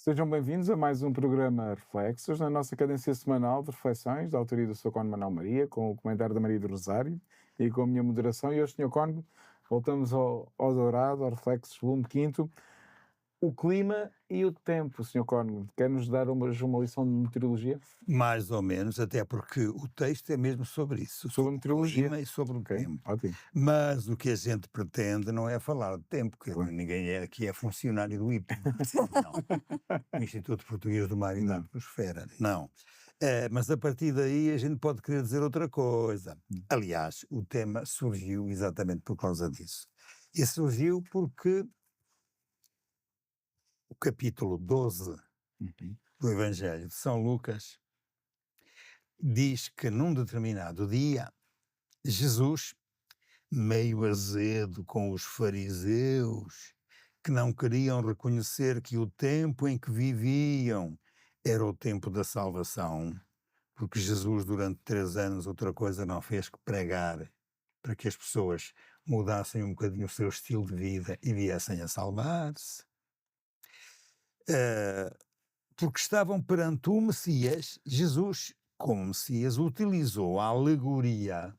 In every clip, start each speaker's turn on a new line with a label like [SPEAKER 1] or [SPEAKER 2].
[SPEAKER 1] Sejam bem-vindos a mais um programa Reflexos, na nossa cadência semanal de reflexões, da autoria do Sr. Cónigo Manuel Maria, com o comentário da Maria do Rosário e com a minha moderação. E hoje, Sr. Cónigo, voltamos ao Dourado, ao Reflexos, volume 5, o clima e o tempo, Sr. Cónigo. Quer-nos dar uma lição de meteorologia?
[SPEAKER 2] Mais ou menos, até porque o texto é mesmo sobre isso,
[SPEAKER 1] Sobre a
[SPEAKER 2] o
[SPEAKER 1] meteorologia.
[SPEAKER 2] clima e sobre o
[SPEAKER 1] Ok,
[SPEAKER 2] tempo.
[SPEAKER 1] ótimo.
[SPEAKER 2] Mas o que a gente pretende não é falar de tempo, porque ninguém aqui é funcionário do IPE, não, o Instituto Português do Mar e da
[SPEAKER 1] Não.
[SPEAKER 2] Atmosfera, não. Mas a partir daí a gente pode querer dizer outra coisa. Aliás, o tema surgiu exatamente por causa disso. E surgiu porque o capítulo 12
[SPEAKER 1] Uhum.
[SPEAKER 2] do Evangelho de São Lucas diz que num determinado dia Jesus, meio azedo com os fariseus, que não queriam reconhecer que o tempo em que viviam era o tempo da salvação, porque Jesus durante 3 anos outra coisa não fez que pregar para que as pessoas mudassem um bocadinho o seu estilo de vida e viessem a salvar-se. Porque estavam perante o Messias, Jesus, como Messias, utilizou a alegoria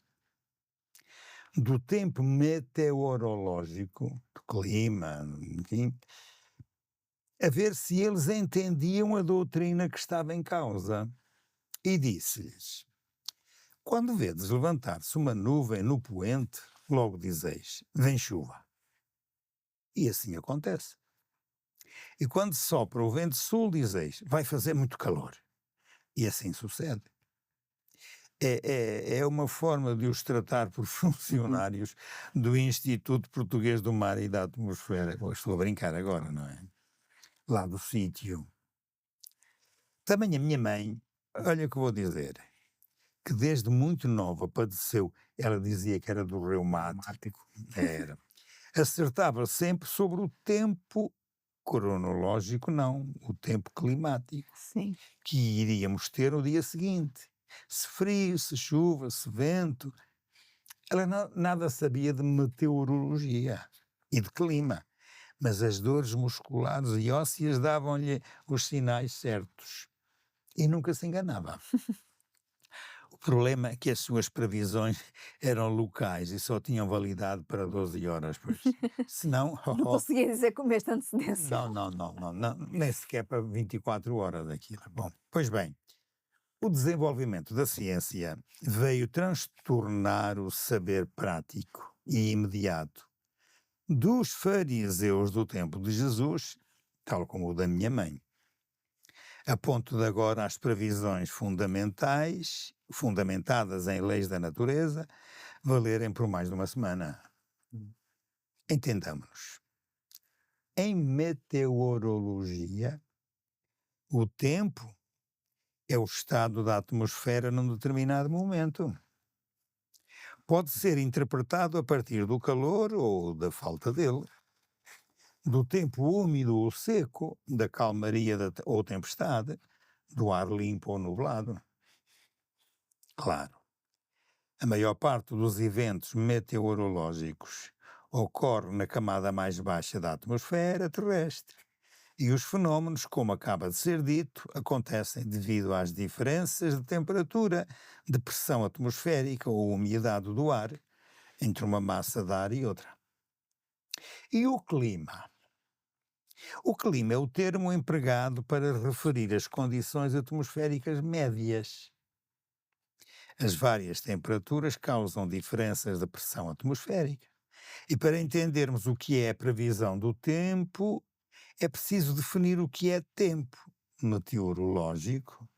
[SPEAKER 2] do tempo meteorológico, do clima, enfim, a ver se eles entendiam a doutrina que estava em causa. E disse-lhes: quando vedes levantar-se uma nuvem no poente, logo dizeis, vem chuva. E assim acontece. E quando sopra o vento sul, dizeis, vai fazer muito calor. E assim sucede. É uma forma de os tratar por funcionários do Instituto Português do Mar e da Atmosfera. Bom, estou a brincar agora, não é? Lá do sítio. Também a minha mãe, olha o que vou dizer, que desde muito nova padeceu, ela dizia que era do reumático, era, acertava sempre sobre o tempo cronológico, não, o tempo climático,
[SPEAKER 3] Sim.
[SPEAKER 2] que iríamos ter no dia seguinte. Se frio, se chuva, se vento. Ela nada sabia de meteorologia e de clima, mas as dores musculares e ósseas davam-lhe os sinais certos. E nunca se enganava. O problema é que as suas previsões eram locais e só tinham validade para 12 horas, pois. Senão,
[SPEAKER 3] Não conseguia dizer com esta antecedência.
[SPEAKER 2] não, nem sequer para 24 horas aquilo. Bom, pois bem, o desenvolvimento da ciência veio transtornar o saber prático e imediato dos fariseus do tempo de Jesus, tal como o da minha mãe, a ponto de agora as previsões fundamentadas em leis da natureza, valerem por mais de uma semana. Entendamos-nos. Em meteorologia, o tempo é o estado da atmosfera num determinado momento. Pode ser interpretado a partir do calor ou da falta dele, do tempo úmido ou seco, da calmaria ou tempestade, do ar limpo ou nublado. Claro, a maior parte dos eventos meteorológicos ocorre na camada mais baixa da atmosfera terrestre. E os fenómenos, como acaba de ser dito, acontecem devido às diferenças de temperatura, de pressão atmosférica ou umidade do ar entre uma massa de ar e outra. E o clima? O clima é o termo empregado para referir as condições atmosféricas médias. As várias temperaturas causam diferenças de pressão atmosférica. E para entendermos o que é a previsão do tempo, é preciso definir o que é tempo meteorológico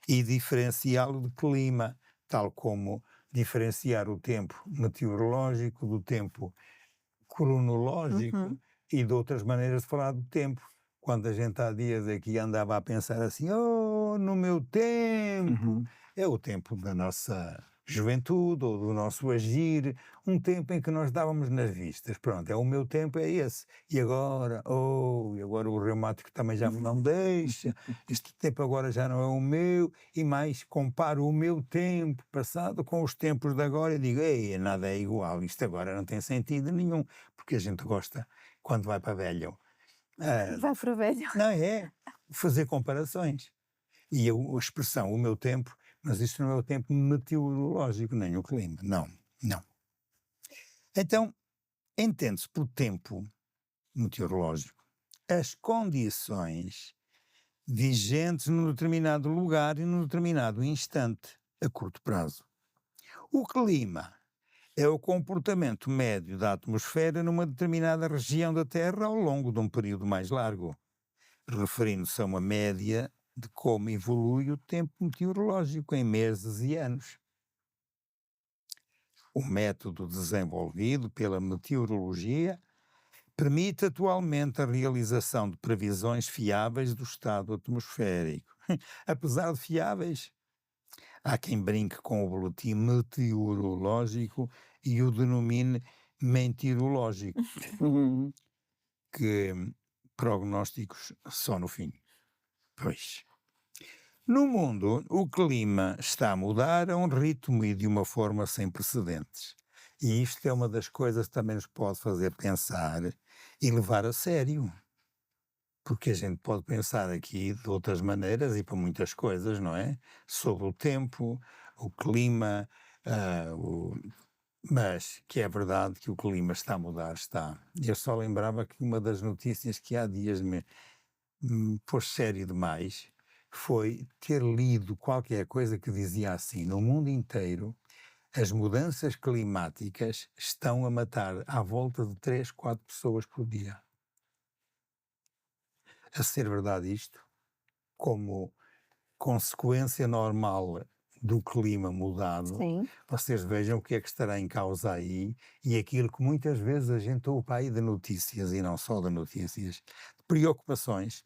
[SPEAKER 2] e diferenciá-lo de clima, tal como diferenciar o tempo meteorológico do tempo cronológico e de outras maneiras de falar do tempo. Quando a gente há dias aqui andava a pensar assim, no meu tempo, é o tempo da nossa juventude ou do nosso agir, um tempo em que nós dávamos nas vistas, pronto, o meu tempo é esse, e agora o reumático também já me não deixa, este tempo agora já não é o meu, e mais comparo o meu tempo passado com os tempos de agora e digo, ei, nada é igual, isto agora não tem sentido nenhum, porque a gente gosta, quando vai para velho, Ah,
[SPEAKER 3] Vai para o velho.
[SPEAKER 2] não é fazer comparações. E a expressão, o meu tempo, mas isso não é o tempo meteorológico, nem o clima. Não, não. Então, entende-se por tempo meteorológico as condições vigentes num determinado lugar e num determinado instante, a curto prazo. O clima é o comportamento médio da atmosfera numa determinada região da Terra ao longo de um período mais largo, referindo-se a uma média de como evolui o tempo meteorológico em meses e anos. O método desenvolvido pela meteorologia permite atualmente a realização de previsões fiáveis do estado atmosférico. Apesar de fiáveis, há quem brinque com o boletim meteorológico e o denomine mentirológico,
[SPEAKER 1] Uhum.
[SPEAKER 2] que prognósticos só no fim. Pois. No mundo, o clima está a mudar a um ritmo e de uma forma sem precedentes. E isto é uma das coisas que também nos pode fazer pensar e levar a sério. Porque a gente pode pensar aqui de outras maneiras e para muitas coisas, não é? Sobre o tempo, o clima, mas que é verdade que o clima está a mudar, está. Eu só lembrava que uma das notícias que há dias me pôs sério demais foi ter lido qualquer coisa que dizia assim: no mundo inteiro, as mudanças climáticas estão a matar à volta de 3, 4 pessoas por dia. A ser verdade isto, como consequência normal do clima mudado,
[SPEAKER 3] Sim.
[SPEAKER 2] vocês vejam o que é que estará em causa aí e aquilo que muitas vezes a gente ouve aí de notícias, e não só de notícias, de preocupações,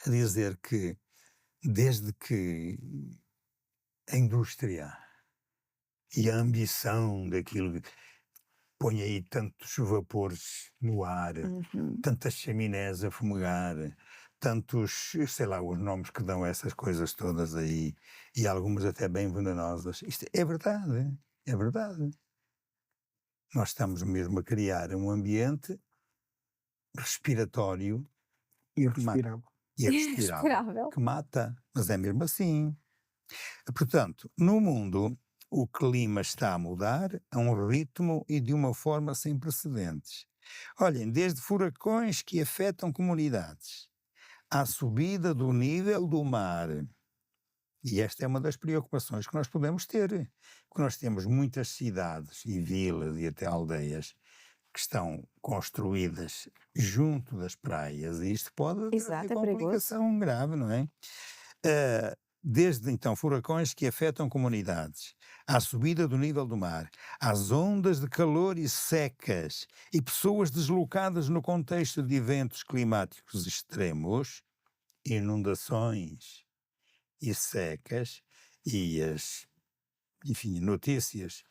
[SPEAKER 2] a dizer que desde que a indústria e a ambição daquilo põe aí tantos vapores no ar,
[SPEAKER 3] Uhum.
[SPEAKER 2] tantas chaminés a fumegar, tantos, sei lá, os nomes que dão a essas coisas todas aí, e algumas até bem venenosas. Isto é verdade, é verdade. Nós estamos mesmo a criar um ambiente respiratório
[SPEAKER 1] Irrespirável.
[SPEAKER 2] e respirável,
[SPEAKER 3] Irrespirável.
[SPEAKER 2] que mata, mas é mesmo assim. Portanto, no mundo, o clima está a mudar a um ritmo e de uma forma sem precedentes. Olhem, desde furacões que afetam comunidades, à subida do nível do mar. E esta é uma das preocupações que nós podemos ter, porque nós temos muitas cidades e vilas e até aldeias que estão construídas junto das praias e isto pode trazer
[SPEAKER 3] Exato, é perigoso.
[SPEAKER 2] complicação grave, não é? Desde então furacões que afetam comunidades, à subida do nível do mar, às ondas de calor e secas e pessoas deslocadas no contexto de eventos climáticos extremos, inundações e secas, e as, enfim, notícias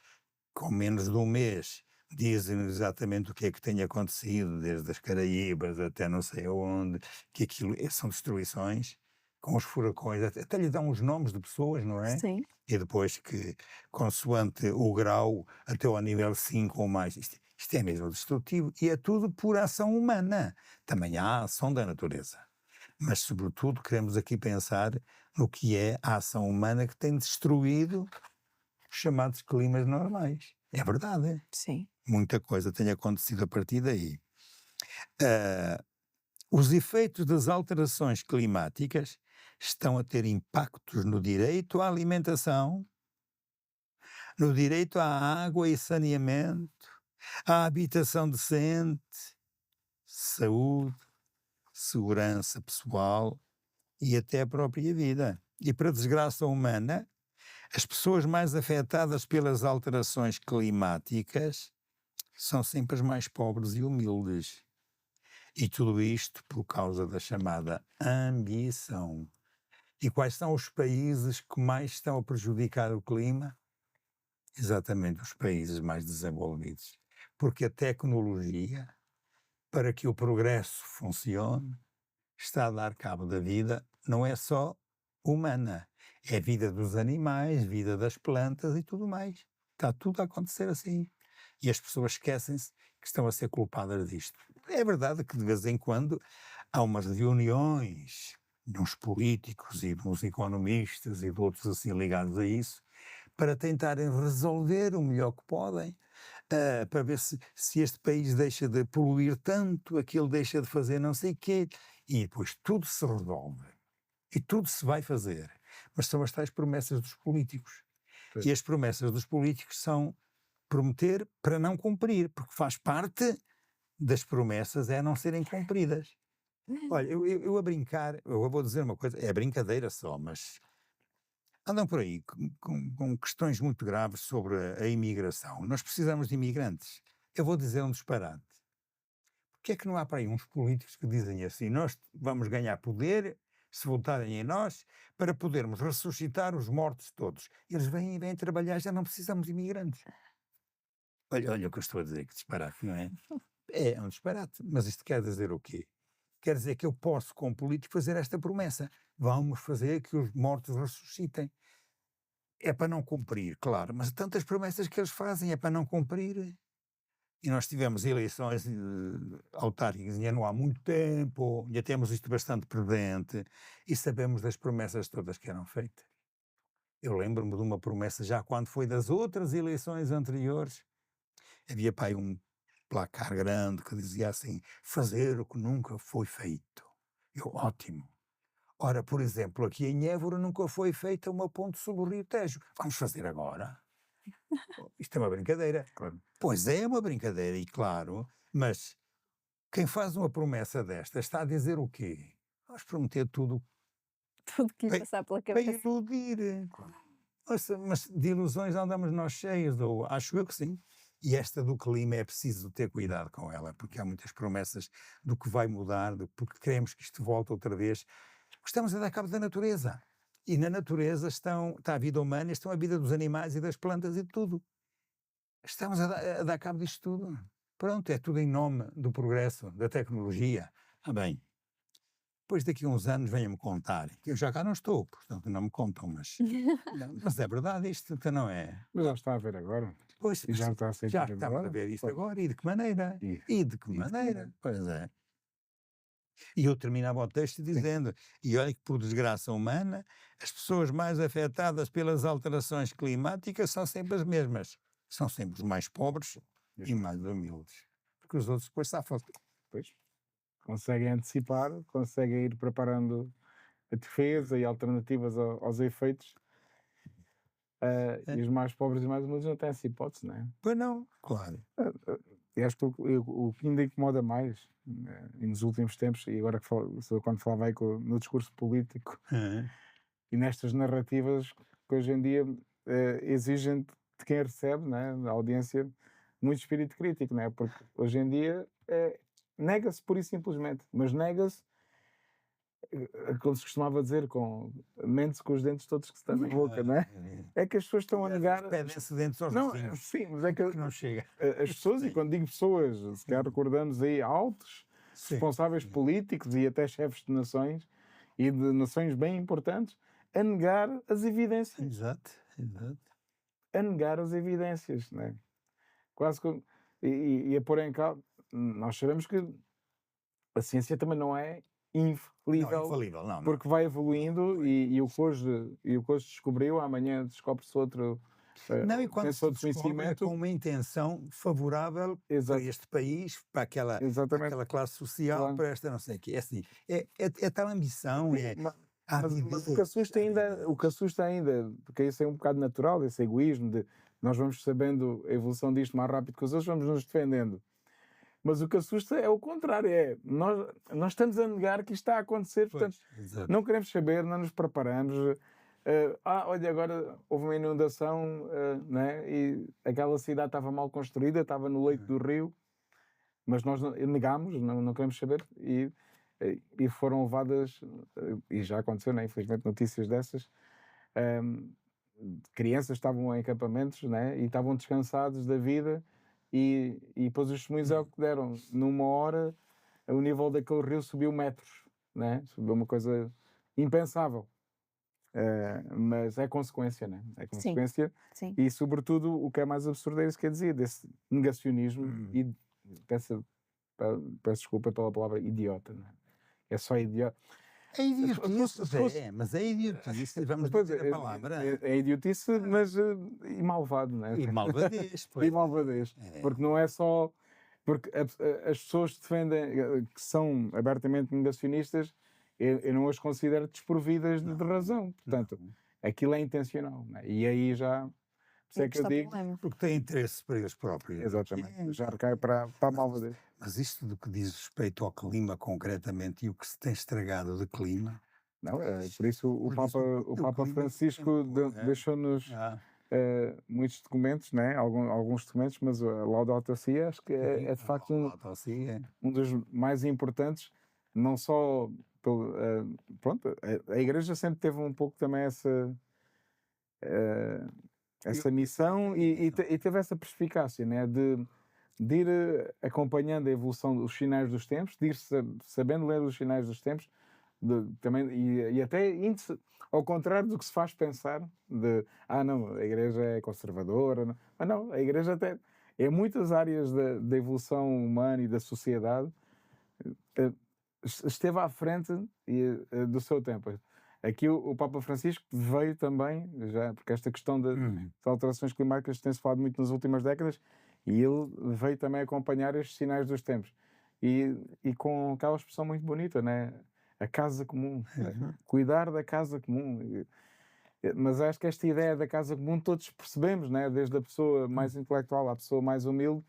[SPEAKER 2] com menos de um mês dizem exatamente o que é que tem acontecido, desde as Caraíbas até não sei aonde, que aquilo são destruições, com os furacões, até lhe dão os nomes de pessoas, não é?
[SPEAKER 3] Sim.
[SPEAKER 2] E depois que, consoante o grau, até ao nível 5 ou mais, isto é mesmo destrutivo, e é tudo por ação humana. Também há a ação da natureza. Mas, sobretudo, queremos aqui pensar no que é a ação humana que tem destruído os chamados climas normais. É verdade.
[SPEAKER 3] Sim.
[SPEAKER 2] Muita coisa tem acontecido a partir daí. Os efeitos das alterações climáticas estão a ter impactos no direito à alimentação, no direito à água e saneamento, à habitação decente, saúde, segurança pessoal e até a própria vida. E para desgraça humana, as pessoas mais afetadas pelas alterações climáticas são sempre as mais pobres e humildes. E tudo isto por causa da chamada ambição. E quais são os países que mais estão a prejudicar o clima? Exatamente os países mais desenvolvidos. Porque a tecnologia, para que o progresso funcione, está a dar cabo da vida, não é só humana, é vida dos animais, vida das plantas e tudo mais. Está tudo a acontecer assim. E as pessoas esquecem-se que estão a ser culpadas disto. É verdade que de vez em quando há umas reuniões de uns políticos e de uns economistas e de outros assim ligados a isso, para tentarem resolver o melhor que podem, para ver se este país deixa de poluir tanto, aquele deixa de fazer não sei o quê, e depois tudo se resolve. E tudo se vai fazer. Mas são as tais promessas dos políticos.
[SPEAKER 1] Pois.
[SPEAKER 2] E as promessas dos políticos são prometer para não cumprir, porque faz parte das promessas é não serem cumpridas. Olha, eu a brincar, eu vou dizer uma coisa, é brincadeira só, mas andam por aí com questões muito graves sobre a imigração. Nós precisamos de imigrantes. Eu vou dizer um disparate. Porque é que não há para aí uns políticos que dizem assim, nós vamos ganhar poder se votarem em nós para podermos ressuscitar os mortos todos. Eles vêm trabalhar, já não precisamos de imigrantes. Olha o que eu estou a dizer, que disparate, não é? É um disparate. Mas isto quer dizer o quê? Quer dizer que eu posso, como político, fazer esta promessa. Vamos fazer que os mortos ressuscitem. É para não cumprir, claro, mas tantas promessas que eles fazem é para não cumprir. E nós tivemos eleições autárquicas ainda não há muito tempo, ainda temos isto bastante presente e sabemos das promessas todas que eram feitas. Eu lembro-me de uma promessa já quando foi das outras eleições anteriores, havia para aí um placar grande que dizia assim, fazer o que nunca foi feito. Ótimo. Ora, por exemplo, aqui em Évora nunca foi feita uma ponte sobre o Rio Tejo. Vamos fazer agora. Isto é uma brincadeira.
[SPEAKER 1] Claro.
[SPEAKER 2] Pois é uma brincadeira, e claro, mas quem faz uma promessa desta está a dizer o quê? Vamos prometer tudo
[SPEAKER 3] Tudo que lhe
[SPEAKER 2] Bem,
[SPEAKER 3] passar pela
[SPEAKER 2] para
[SPEAKER 3] cabeça.
[SPEAKER 2] iludir. Mas de ilusões andamos nós cheios, acho eu que sim. E esta do clima é preciso ter cuidado com ela, porque há muitas promessas do que vai mudar, porque queremos que isto volte outra vez. Estamos a dar cabo da natureza. E na natureza está a vida humana, estão a vida dos animais e das plantas e de tudo. Estamos a dar cabo disto tudo. Pronto, é tudo em nome do progresso, da tecnologia. Bem, depois daqui a uns anos venham-me contar, que eu já cá não estou, portanto não me contam, mas é verdade isto, então não é?
[SPEAKER 1] Mas já está a ver agora.
[SPEAKER 2] Pois,
[SPEAKER 1] E já está a ser
[SPEAKER 2] já
[SPEAKER 1] tido
[SPEAKER 2] estamos a
[SPEAKER 1] agora.
[SPEAKER 2] ver isto
[SPEAKER 1] Pois.
[SPEAKER 2] agora, e de que maneira?
[SPEAKER 1] E-
[SPEAKER 2] E de que
[SPEAKER 1] e de que
[SPEAKER 2] maneira?
[SPEAKER 1] maneira?
[SPEAKER 2] Pois é. E eu terminava o texto dizendo, e olha que por desgraça humana, as pessoas mais afetadas pelas alterações climáticas são sempre as mesmas. São sempre os mais pobres e mais humildes. Porque os outros depois safam.
[SPEAKER 1] Pois. Conseguem antecipar, conseguem ir preparando a defesa e alternativas aos efeitos. E os mais pobres e mais humildes não têm essa hipótese, não é?
[SPEAKER 2] Pois não, claro.
[SPEAKER 1] E acho que o que ainda incomoda mais, e nos últimos tempos, e agora que quando falava aí no discurso político e nestas narrativas que hoje em dia exigem de quem recebe, né, da audiência, muito espírito crítico, não é? Porque hoje em dia nega-se pura e simplesmente, mas nega-se aquilo que se costumava dizer, mente-se com os dentes todos que se estão na boca, não é? É que as pessoas estão a negar.
[SPEAKER 2] Pedem-se dentes aos
[SPEAKER 1] Não,
[SPEAKER 2] vizinhos.
[SPEAKER 1] sim, mas é que
[SPEAKER 2] Que não chega.
[SPEAKER 1] as pessoas, e quando digo pessoas, se calhar recordamos aí altos responsáveis políticos e até chefes de nações e de nações bem importantes a negar as evidências.
[SPEAKER 2] Exato.
[SPEAKER 1] A negar as evidências, não é? Quase que. E a pôr em causa. Nós sabemos que a ciência também não é infalível.
[SPEAKER 2] Não, infalível, não.
[SPEAKER 1] Porque vai evoluindo e o que hoje descobriu, amanhã descobre-se outro.
[SPEAKER 2] Não, e quando
[SPEAKER 1] pensa
[SPEAKER 2] se
[SPEAKER 1] outro
[SPEAKER 2] descobre é
[SPEAKER 1] conhecimento.
[SPEAKER 2] com uma intenção favorável para este país, para aquela classe social,
[SPEAKER 1] Claro.
[SPEAKER 2] para esta não sei o quê. É assim, é tal ambição,
[SPEAKER 1] Mas o que assusta ainda, porque isso é um bocado natural, esse egoísmo de nós vamos sabendo a evolução disto mais rápido que os outros, vamos nos defendendo. Mas o que assusta é o contrário, nós estamos a negar que isto está a acontecer, portanto, não queremos saber, não nos preparamos. Olha, agora houve uma inundação, né? E aquela cidade estava mal construída, estava no leito do rio, mas nós negámos, não queremos saber, e foram levadas, e já aconteceu, né? Infelizmente, notícias dessas, crianças estavam em acampamentos, né? E estavam descansados da vida, e depois os testemunhos é o que deram. Numa hora, o nível daquele rio subiu metros, né? Subiu uma coisa impensável. Mas é consequência, né? É consequência.
[SPEAKER 3] Sim.
[SPEAKER 1] E, sobretudo, o que é mais absurdo é isso que eu dizia, desse negacionismo e dessa peço desculpa pela palavra idiota, não é? É só idiota.
[SPEAKER 2] É idiotice, mas é idiotice, vamos
[SPEAKER 1] Pois
[SPEAKER 2] dizer a palavra.
[SPEAKER 1] é idiotice, mas e malvado, não é?
[SPEAKER 2] E malvadez,
[SPEAKER 1] E
[SPEAKER 2] pois.
[SPEAKER 1] malvadez.
[SPEAKER 2] É.
[SPEAKER 1] Porque não é só. Porque as pessoas que defendem, que são abertamente negacionistas, eu não as considero desprovidas de razão. Portanto, aquilo é intencional. Não é? E aí já. Por isso é que eu
[SPEAKER 3] está o
[SPEAKER 1] digo.
[SPEAKER 3] problema.
[SPEAKER 2] Porque tem interesse para eles próprios.
[SPEAKER 1] Exatamente. Já recai para a malvadez.
[SPEAKER 2] Mas isto do que diz respeito ao clima concretamente e o que se tem estragado de clima.
[SPEAKER 1] Não, por isso o Papa
[SPEAKER 2] clima
[SPEAKER 1] Francisco deixou-nos
[SPEAKER 2] Ah,
[SPEAKER 1] muitos documentos, né? Alguns documentos, mas a Laudato Si acho que é de facto um dos mais importantes, não só pelo, pronto, a Igreja sempre teve um pouco também essa missão e teve essa perspicácia, né? De ir acompanhando a evolução dos sinais dos tempos, de ir sabendo ler os sinais dos tempos, também, e até ao contrário do que se faz pensar, não, a Igreja é conservadora, não. Mas não, a Igreja até, em muitas áreas da evolução humana e da sociedade, esteve à frente do seu tempo. Aqui o Papa Francisco veio também, já, porque esta questão das alterações climáticas tem-se falado muito nas últimas décadas, e ele veio também acompanhar estes sinais dos tempos. E com aquela expressão muito bonita, né? A casa comum, né? Cuidar da casa comum. Mas acho que esta ideia da casa comum todos percebemos, né? Desde a pessoa mais intelectual à pessoa mais humilde,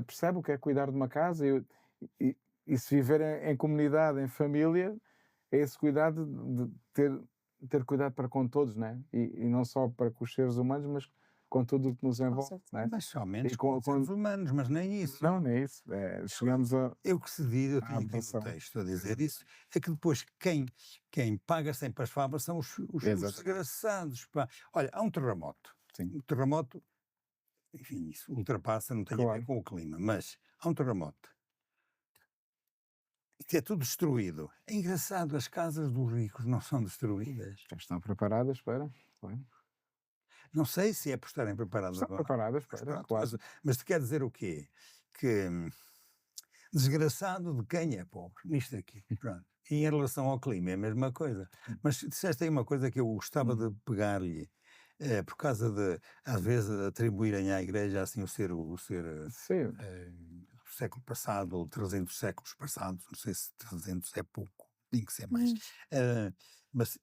[SPEAKER 1] percebe o que é cuidar de uma casa e se viver em comunidade, em família, é esse cuidado de ter cuidado para com todos, né? E não só para com os seres humanos, mas com tudo o que nos envolve. Né?
[SPEAKER 2] Mas somente com os seres humanos, mas nem isso.
[SPEAKER 1] Não, nem isso. Chegamos a.
[SPEAKER 2] Eu que se diz, eu tinha aqui no texto a dizer isso, é que depois quem paga sempre as favas são os desgraçados. Pá. Olha, há um terremoto.
[SPEAKER 1] Sim.
[SPEAKER 2] O terremoto, enfim, isso ultrapassa, não tem a ver com o clima, mas há um terremoto. Que é tudo destruído. É engraçado, as casas dos ricos não são destruídas.
[SPEAKER 1] Já estão preparadas para.
[SPEAKER 2] Não sei se é por estarem preparadas
[SPEAKER 1] Estão preparadas para, claro.
[SPEAKER 2] Mas te quer dizer o quê? Que desgraçado de quem é pobre, nisto aqui, pronto. E em relação ao clima é a mesma coisa. Mas disseste aí uma coisa que eu gostava de pegar-lhe, por causa de, às vezes, atribuírem à Igreja assim o século passado, ou 300 séculos passados, não sei se 300 é pouco, tem que ser mais. Mas,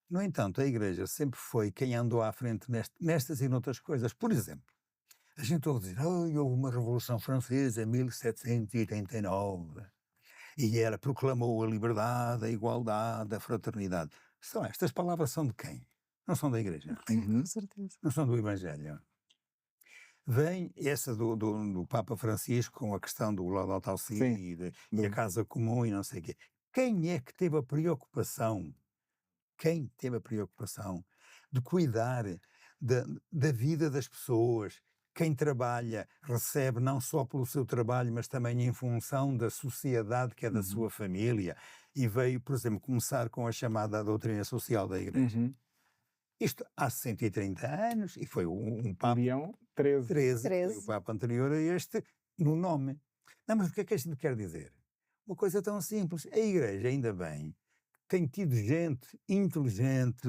[SPEAKER 2] no entanto, a Igreja sempre foi quem andou à frente nestas e noutras coisas. Por exemplo, a gente ouve dizer, houve uma Revolução Francesa em 1789 e ela proclamou a liberdade, a igualdade, a fraternidade. Estas palavras são de quem? Não são da Igreja.
[SPEAKER 3] Com certeza.
[SPEAKER 2] Não são do Evangelho. Vem essa do Papa Francisco com a questão do Laudato Si e a casa comum e não sei o quê. Quem é que teve a preocupação? Quem teve a preocupação de cuidar da vida das pessoas? Quem trabalha recebe não só pelo seu trabalho, mas também em função da sociedade que é da sua família. E veio, por exemplo, começar com a chamada doutrina social da Igreja. Isto há 130 anos, e foi um Papa...
[SPEAKER 1] Leão XIII.
[SPEAKER 2] Foi o Papa anterior a este, no nome. Não, mas o que é que a gente quer dizer? Uma coisa tão simples. A Igreja, ainda bem, tem tido gente inteligente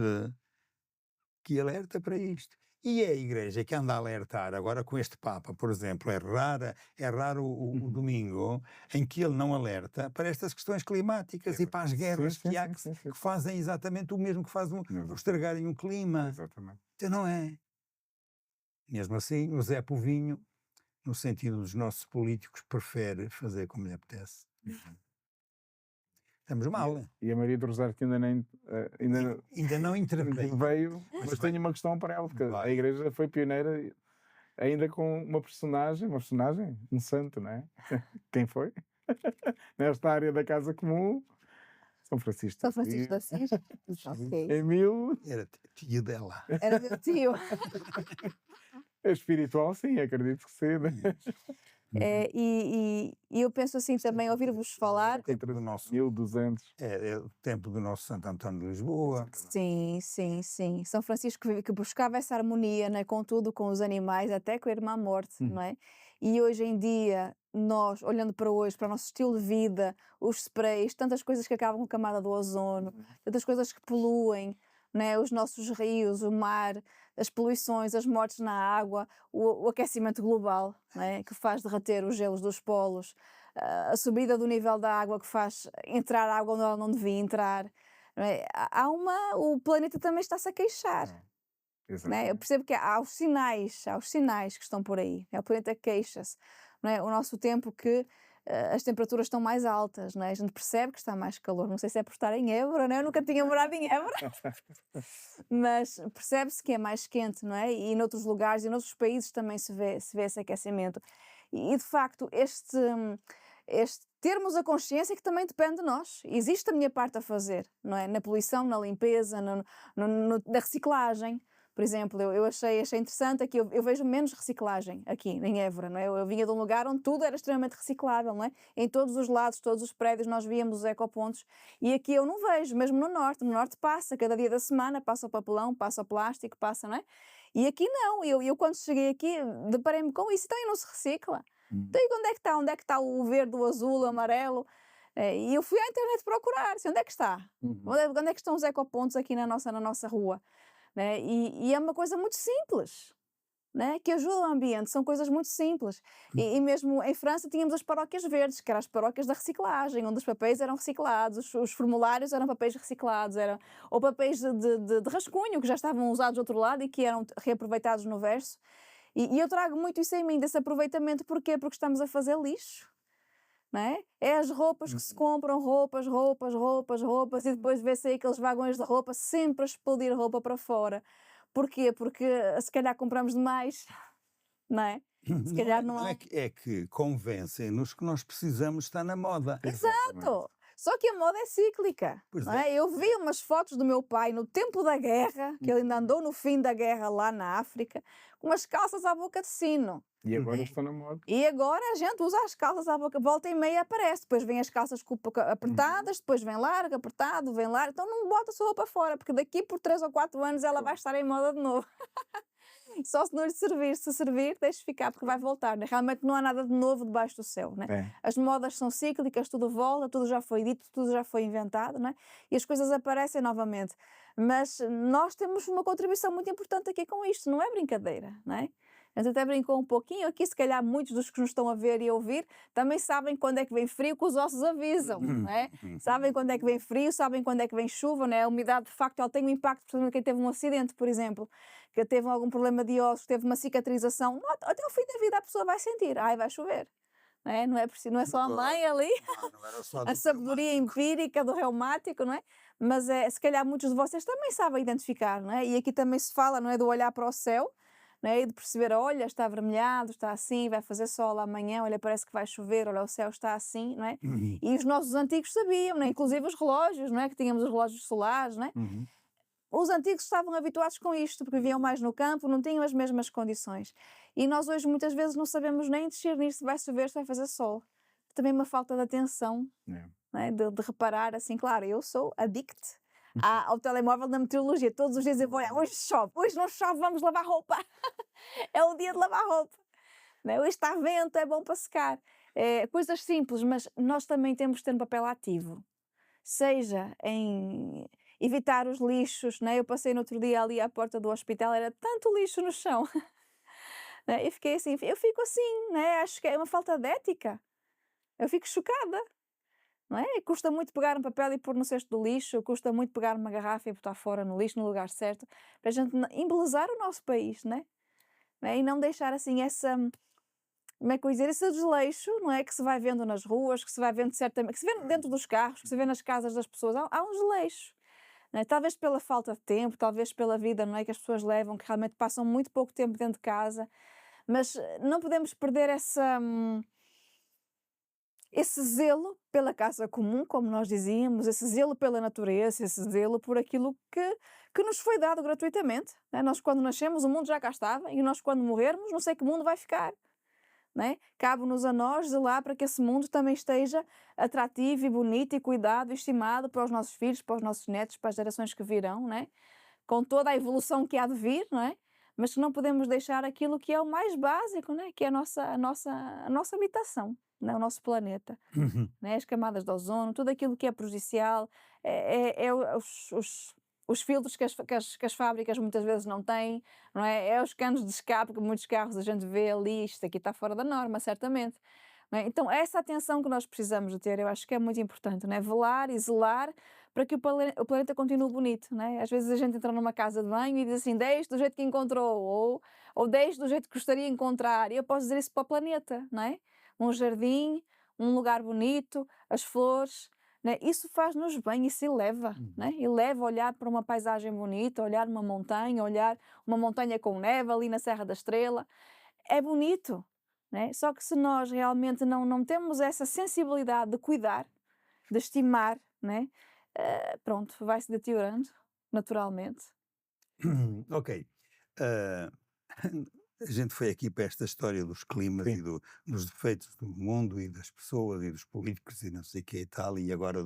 [SPEAKER 2] que alerta para isto. E é a Igreja que anda a alertar, agora com este Papa, por exemplo, é raro o domingo em que ele não alerta para estas questões climáticas e para as guerras que há que fazem exatamente o mesmo que fazem por estragarem o clima.
[SPEAKER 1] Exatamente.
[SPEAKER 2] Então não é. Mesmo assim, o Zé Povinho, no sentido dos nossos políticos, prefere fazer como lhe apetece. Estamos mal.
[SPEAKER 1] E a Maria do Rosário que ainda
[SPEAKER 2] não
[SPEAKER 1] interveio, mas tenho uma questão para ela, porque a Igreja foi pioneira ainda com uma personagem, um santo, não é? Quem foi? Nesta área da casa comum, São Francisco.
[SPEAKER 3] São Francisco de Assis? Ok.
[SPEAKER 1] Em 1000...
[SPEAKER 2] Era tio dela.
[SPEAKER 3] Era meu tio.
[SPEAKER 1] É espiritual, sim, acredito que sim. Né?
[SPEAKER 3] E eu penso assim também, ouvir-vos falar.
[SPEAKER 2] Tempo do nosso
[SPEAKER 1] 1200.
[SPEAKER 2] É o tempo do nosso Santo Antônio de Lisboa.
[SPEAKER 3] Sim. São Francisco que buscava essa harmonia, né, com tudo, com os animais, até com a irmã morte, não é? E hoje em dia, nós, olhando para hoje, para o nosso estilo de vida, os sprays, tantas coisas que acabam com a camada do ozono, tantas coisas que poluem, né, os nossos rios, o mar, as poluições, as mortes na água, o aquecimento global, né, que faz derreter os gelos dos polos, a subida do nível da água que faz entrar água onde ela não devia entrar. Não é? O planeta também está-se a queixar. Né? Eu
[SPEAKER 1] Exatamente.
[SPEAKER 3] percebo que há os sinais que estão por aí. Né? O planeta queixa-se. Não é? O nosso tempo que as temperaturas estão mais altas, não é? A gente percebe que está mais calor. Não sei se é por estar em Évora, não é? Eu nunca tinha morado em Évora, mas percebe-se que é mais quente, não é? E noutros lugares e noutros países também se vê esse aquecimento. E de facto, este termos a consciência que também depende de nós. Existe a minha parte a fazer, não é? Na poluição, na limpeza, na reciclagem. Por exemplo, eu achei interessante aqui, eu vejo menos reciclagem aqui em Évora, não é? Eu vinha de um lugar onde tudo era extremamente reciclável, não é? Em todos os lados, todos os prédios, nós víamos os ecopontos, e aqui eu não vejo, mesmo no norte passa, cada dia da semana passa o papelão, passa o plástico, passa, não é? E aqui não, eu quando cheguei aqui deparei-me com isso, então e não se recicla? Então e onde é que está? Onde é que está o verde, o azul, o amarelo? E eu fui à internet procurar, assim, onde é que está? Onde é que estão os ecopontos aqui na nossa rua? Né? E é uma coisa muito simples, né? Que ajuda o ambiente, são coisas muito simples. E mesmo em França tínhamos as paróquias verdes, que eram as paróquias da reciclagem, onde os papéis eram reciclados, os formulários eram papéis reciclados, ou papéis de rascunho, que já estavam usados do outro lado e que eram reaproveitados no verso. E eu trago muito isso em mim, desse aproveitamento. Porquê? Porque estamos a fazer lixo. Não é? É as roupas que se compram, roupas, e depois vê-se aí aqueles vagões de roupa sempre a explodir roupa para fora. Porquê? Porque se calhar compramos demais, não é? Se calhar
[SPEAKER 2] não é que convencem-nos que nós precisamos estar na moda.
[SPEAKER 3] Exato! Só que a moda é cíclica.
[SPEAKER 2] Pois
[SPEAKER 3] Não é? Eu vi umas fotos do meu pai no tempo da guerra, que ele ainda andou no fim da guerra lá na África, com umas calças à boca de sino.
[SPEAKER 1] E agora estão na moda.
[SPEAKER 3] E agora a gente usa as calças à boca, volta e meia aparece, depois vem as calças apertadas, depois vem largo, apertado, vem largo, então não bota a sua roupa fora, porque daqui por 3 ou 4 anos ela vai estar em moda de novo. Só se não lhe servir, se servir, deixe ficar, porque vai voltar. Né? Realmente não há nada de novo debaixo do céu. Né?
[SPEAKER 1] É.
[SPEAKER 3] As modas são cíclicas, tudo volta, tudo já foi dito, tudo já foi inventado, né? E as coisas aparecem novamente. Mas nós temos uma contribuição muito importante aqui com isto, não é brincadeira, não é? A gente até brincou um pouquinho aqui, se calhar muitos dos que nos estão a ver e a ouvir também sabem quando é que vem frio, que os ossos avisam, não é? Sabem quando é que vem frio, sabem quando é que vem chuva, não é? A umidade, de facto, ela tem um impacto, por quem teve um acidente, por exemplo, que teve algum problema de ossos, teve uma cicatrização, até o fim da vida a pessoa vai sentir, vai chover. Não é? Não é só a mãe ali,
[SPEAKER 2] Não era só
[SPEAKER 3] a sabedoria empírica do reumático, não é? Mas se calhar muitos de vocês também sabem identificar, não é? E aqui também se fala, não é, do olhar para o céu, não é? E de perceber, olha, está avermelhado, está assim, vai fazer sol amanhã, olha, parece que vai chover, olha, o céu está assim, não é? E os nossos antigos sabiam, não é? Inclusive os relógios, não é? Que tínhamos os relógios solares, não é? Os antigos estavam habituados com isto, porque viviam mais no campo, não tinham as mesmas condições. E nós hoje muitas vezes não sabemos nem discernir se vai chover, se vai fazer sol. Também uma falta de atenção, não é? De reparar, assim, claro, eu sou addict ao telemóvel na meteorologia. Todos os dias eu vou olhar, hoje chove, hoje não chove, vamos lavar roupa. É o dia de lavar roupa. Não é? Hoje está vento, é bom para secar. Coisas simples, mas nós também temos de ter um papel ativo. Seja em evitar os lixos, né? Eu passei no outro dia ali à porta do hospital, era tanto lixo no chão. Né? Eu fiquei assim, eu fico assim, né? Acho que é uma falta de ética. Eu fico chocada, não é? Custa muito pegar um papel e pôr no cesto do lixo, custa muito pegar uma garrafa e botar fora no lixo, no lugar certo, para a gente embelezar o nosso país, né? Não é? E não deixar assim como é que eu ia dizer, esse desleixo, não é? Que se vai vendo nas ruas, que se vai vendo certamente, que se vê dentro dos carros, que se vê nas casas das pessoas, há um desleixo. Não é? Talvez pela falta de tempo, talvez pela vida, não é? Que as pessoas levam, que realmente passam muito pouco tempo dentro de casa, mas não podemos perder esse zelo pela casa comum, como nós dizíamos, esse zelo pela natureza, esse zelo por aquilo que nos foi dado gratuitamente. Não é? Nós, quando nascemos, o mundo já cá estava, e nós, quando morrermos, não sei que mundo vai ficar. Não é? Cabe-nos a nós zelar para que esse mundo também esteja atrativo e bonito e cuidado e estimado para os nossos filhos, para os nossos netos, para as gerações que virão, não é? Com toda a evolução que há de vir, não é? mas que não podemos deixar aquilo que é o mais básico, né? Que é a nossa habitação, né? O nosso planeta,
[SPEAKER 2] Uhum.
[SPEAKER 3] né? As camadas de ozono, tudo aquilo que é prejudicial, os filtros que as fábricas muitas vezes não têm, não é? É os canos de escape que muitos carros a gente vê ali, isto aqui está fora da norma, certamente. Não é? Então, essa atenção que nós precisamos de ter, eu acho que é muito importante, não é? Velar e zelar para que o planeta continue bonito, não é? Às vezes a gente entra numa casa de banho e diz assim, deixe do jeito que encontrou, ou deixe do jeito que gostaria de encontrar, e eu posso dizer isso para o planeta, não é? Um jardim, um lugar bonito, as flores, né? Isso faz-nos bem, isso eleva, né? Eleva olhar para uma paisagem bonita, olhar uma montanha com neve ali na Serra da Estrela, é bonito, né? Só que se nós realmente não temos essa sensibilidade de cuidar, de estimar, né? Pronto, vai-se deteriorando naturalmente.
[SPEAKER 2] Ok. Ah, a gente foi aqui para esta história dos climas
[SPEAKER 1] Sim.
[SPEAKER 2] e dos defeitos do mundo e das pessoas e dos políticos e não sei o que e tal, e agora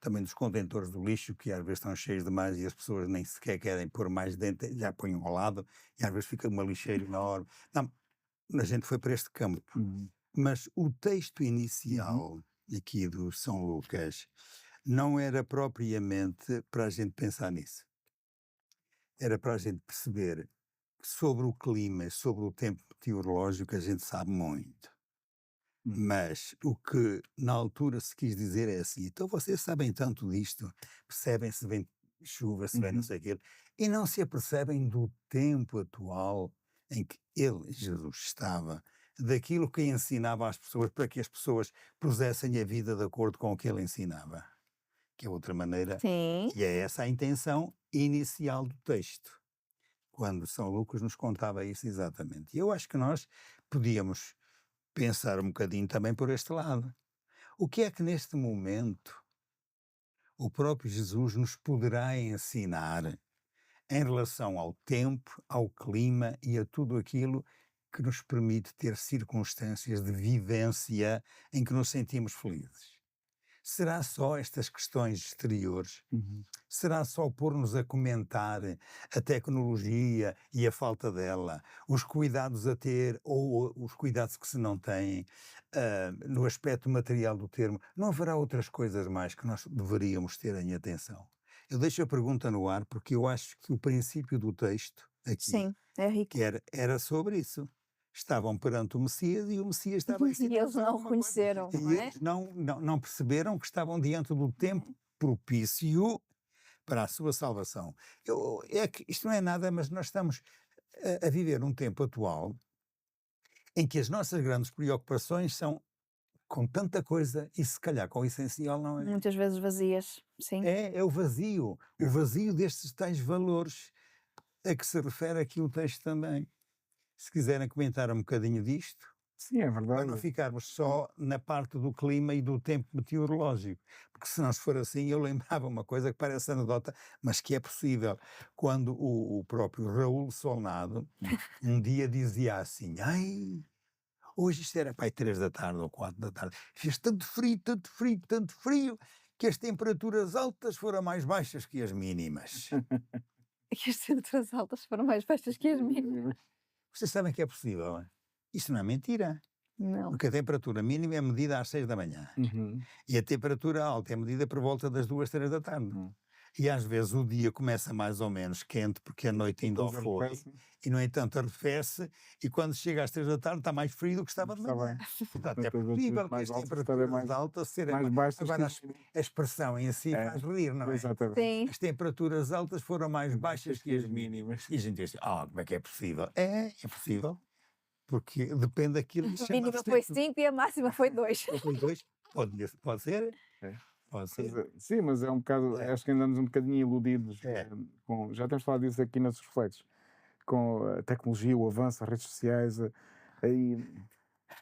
[SPEAKER 2] também dos contentores do lixo, que às vezes estão cheios demais e as pessoas nem sequer querem pôr mais dentro, já põem ao lado, e às vezes fica uma lixeira enorme. Não, a gente foi para este campo.
[SPEAKER 1] Uhum.
[SPEAKER 2] Mas o texto inicial aqui do São Lucas não era propriamente para a gente pensar nisso. Era para a gente perceber que sobre o clima, sobre o tempo meteorológico, a gente sabe muito. Mas o que na altura se quis dizer é assim, então vocês sabem tanto disto, percebem se vem chuva, se vem não sei o quê, e não se apercebem do tempo atual em que ele, Jesus, estava, daquilo que ensinava às pessoas para que as pessoas pusessem a vida de acordo com o que ele ensinava. Que é outra maneira,
[SPEAKER 3] Sim,
[SPEAKER 2] e é essa a intenção inicial do texto, quando São Lucas nos contava isso exatamente. E eu acho que nós podíamos pensar um bocadinho também por este lado. O que é que neste momento o próprio Jesus nos poderá ensinar em relação ao tempo, ao clima e a tudo aquilo que nos permite ter circunstâncias de vivência em que nos sentimos felizes? Será só estas questões exteriores? Será só pôr-nos a comentar a tecnologia e a falta dela, os cuidados a ter ou os cuidados que se não têm, no aspecto material do termo? Não haverá outras coisas mais que nós deveríamos ter em atenção? Eu deixo a pergunta no ar porque eu acho que o princípio do texto aqui
[SPEAKER 3] sim, é rico.
[SPEAKER 2] que era sobre isso. Estavam perante o Messias e o Messias estava a
[SPEAKER 3] E
[SPEAKER 2] ensinar
[SPEAKER 3] eles não o
[SPEAKER 2] alguma coisa.
[SPEAKER 3] reconheceram,
[SPEAKER 2] E
[SPEAKER 3] não é?
[SPEAKER 2] eles não perceberam que estavam diante do tempo propício para a sua salvação. É que isto não é nada, mas nós estamos a viver um tempo atual em que as nossas grandes preocupações são com tanta coisa e se calhar com o essencial não é.
[SPEAKER 3] Muitas vezes vazias, sim.
[SPEAKER 2] É o vazio destes tais valores a que se refere aqui o texto também. Se quiserem comentar um bocadinho disto,
[SPEAKER 1] Sim, é
[SPEAKER 2] para não
[SPEAKER 1] verdade.
[SPEAKER 2] ficarmos só na parte do clima e do tempo meteorológico, porque se não for assim, eu lembrava uma coisa que parece anedota, mas que é possível. Quando o próprio Raul Solnado um dia dizia assim, ai, hoje isto era para aí 3 da tarde ou 4 da tarde, fez tanto frio, tanto frio, tanto frio, que as temperaturas altas foram mais baixas que as mínimas.
[SPEAKER 3] E as temperaturas altas foram mais baixas que as mínimas.
[SPEAKER 2] Vocês sabem que é possível, não é? Isso não é mentira.
[SPEAKER 3] Não.
[SPEAKER 2] Porque a temperatura mínima é medida às 6 da manhã. E a temperatura alta é medida por volta das 2, 3 da tarde. E às vezes o dia começa mais ou menos quente, porque a noite ainda o
[SPEAKER 1] Depois
[SPEAKER 2] foi,
[SPEAKER 1] arrefece.
[SPEAKER 2] e no entanto arrefece, e quando chega às 3 da tarde está mais frio do que estava de
[SPEAKER 1] Está
[SPEAKER 2] manhã.
[SPEAKER 1] bem.
[SPEAKER 2] Portanto, é
[SPEAKER 1] Portanto, as
[SPEAKER 2] possível
[SPEAKER 1] alturas
[SPEAKER 2] que
[SPEAKER 1] mais
[SPEAKER 2] as
[SPEAKER 1] altas estarem
[SPEAKER 2] temperaturas altas serem
[SPEAKER 1] mais baixas
[SPEAKER 2] Agora,
[SPEAKER 1] que
[SPEAKER 2] a expressão em si
[SPEAKER 1] É,
[SPEAKER 2] faz rir, não é?
[SPEAKER 1] exatamente.
[SPEAKER 3] Sim.
[SPEAKER 2] As temperaturas altas foram mais baixas que as
[SPEAKER 1] mínimas.
[SPEAKER 2] E a gente diz, como é que é possível? É possível. Porque depende daquilo que
[SPEAKER 3] A
[SPEAKER 2] chama
[SPEAKER 3] mínima foi 5 e a máxima foi 2.
[SPEAKER 2] Foi 2? Pode ser?
[SPEAKER 1] É.
[SPEAKER 2] Pode ser.
[SPEAKER 1] Sim, mas é um bocado,
[SPEAKER 2] É.
[SPEAKER 1] acho que andamos um bocadinho iludidos.
[SPEAKER 2] É.
[SPEAKER 1] Já temos falado disso aqui nos reflexos, com a tecnologia, o avanço, as redes sociais,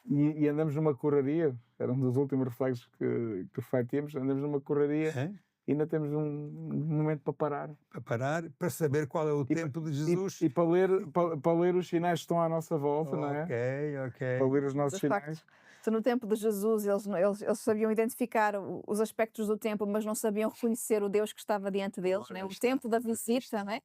[SPEAKER 1] e andamos numa correria, era um dos últimos reflexos que refletimos, andamos numa correria
[SPEAKER 2] É?
[SPEAKER 1] e ainda temos um momento para parar.
[SPEAKER 2] Para parar, para saber qual é o tempo de Jesus.
[SPEAKER 1] E para ler os sinais que estão à nossa volta, não é?
[SPEAKER 2] Ok.
[SPEAKER 1] Para ler os nossos
[SPEAKER 3] De
[SPEAKER 1] sinais.
[SPEAKER 3] facto, se no tempo de Jesus eles sabiam identificar os aspectos do tempo, mas não sabiam reconhecer o Deus que estava diante deles, né? O tempo da visita, né?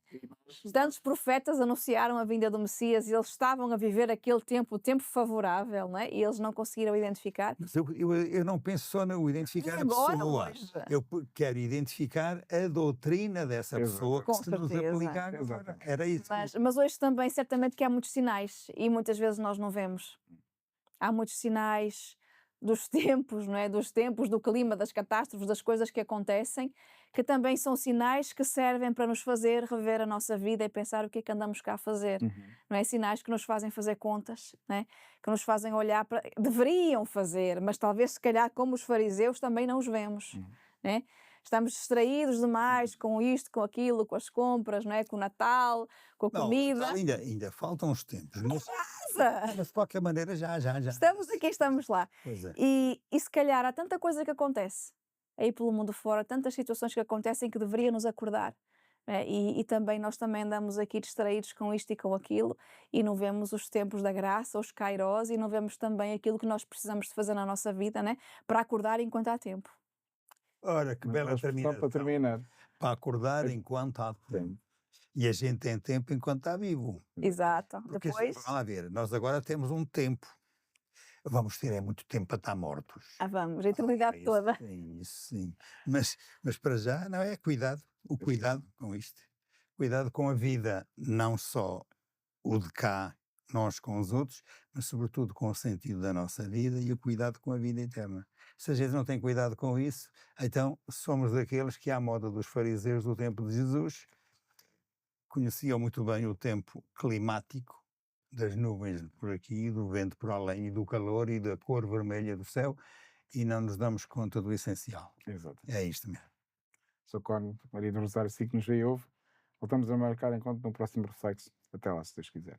[SPEAKER 3] Tantos profetas anunciaram a vinda do Messias e eles estavam a viver aquele tempo, o tempo favorável, não é? E eles não conseguiram identificar.
[SPEAKER 2] Mas eu não penso só no identificar a
[SPEAKER 3] Agora,
[SPEAKER 2] pessoa.
[SPEAKER 3] hoje.
[SPEAKER 2] Eu quero identificar a doutrina dessa pessoa que
[SPEAKER 3] Com
[SPEAKER 2] se nos
[SPEAKER 3] certeza.
[SPEAKER 2] aplica agora.
[SPEAKER 1] Exatamente.
[SPEAKER 2] Era isso.
[SPEAKER 3] Mas hoje também, certamente, que há muitos sinais e muitas vezes nós não vemos. Há muitos sinais dos tempos, não é? Dos tempos, do clima, das catástrofes, das coisas que acontecem, que também são sinais que servem para nos fazer rever a nossa vida e pensar o que é que andamos cá a fazer. Não é? Sinais que nos fazem fazer contas, não é? Que nos fazem olhar para. Deveriam fazer, mas talvez, se calhar, como os fariseus, também não os vemos. Não é? Estamos distraídos demais com isto, com aquilo, com as compras, não é? Com o Natal, com a
[SPEAKER 2] Não,
[SPEAKER 3] comida.
[SPEAKER 2] ainda faltam uns tempos, mas
[SPEAKER 3] Casa!
[SPEAKER 2] de qualquer maneira já.
[SPEAKER 3] Estamos aqui, estamos lá.
[SPEAKER 2] Pois é.
[SPEAKER 3] E se calhar há tanta coisa que acontece aí pelo mundo fora, tantas situações que acontecem que deveria nos acordar. Né? E também nós também andamos aqui distraídos com isto e com aquilo e não vemos os tempos da graça, os kairós, e não vemos também aquilo que nós precisamos de fazer na nossa vida, né? Para acordar enquanto há tempo.
[SPEAKER 2] Ora, que bela
[SPEAKER 1] Mas só para
[SPEAKER 2] terminação.
[SPEAKER 1] terminar.
[SPEAKER 2] Para acordar enquanto há tempo.
[SPEAKER 1] Sim.
[SPEAKER 2] E a gente tem tempo enquanto está vivo.
[SPEAKER 3] Exato.
[SPEAKER 2] Porque,
[SPEAKER 3] Depois,
[SPEAKER 2] vamos lá ver, nós agora temos um tempo. Vamos ter muito tempo para estar mortos.
[SPEAKER 3] vamos, a eternidade
[SPEAKER 2] Isso,
[SPEAKER 3] toda.
[SPEAKER 2] Isso, sim. Mas para já, não é cuidado. O cuidado com isto. Cuidado com a vida, não só o de cá, nós com os outros, mas sobretudo com o sentido da nossa vida e o cuidado com a vida eterna. Se a gente não tem cuidado com isso, então somos daqueles que, à moda dos fariseus do tempo de Jesus, conheciam muito bem o tempo climático, das nuvens por aqui, do vento por além, e do calor e da cor vermelha do céu, e não nos damos conta do essencial.
[SPEAKER 1] Exato.
[SPEAKER 2] É isto mesmo.
[SPEAKER 1] Sou Cónigo, Maria do Rosário, assim que nos vê e ouve. Voltamos a marcar encontro no próximo reflexo. Até lá, se Deus quiser.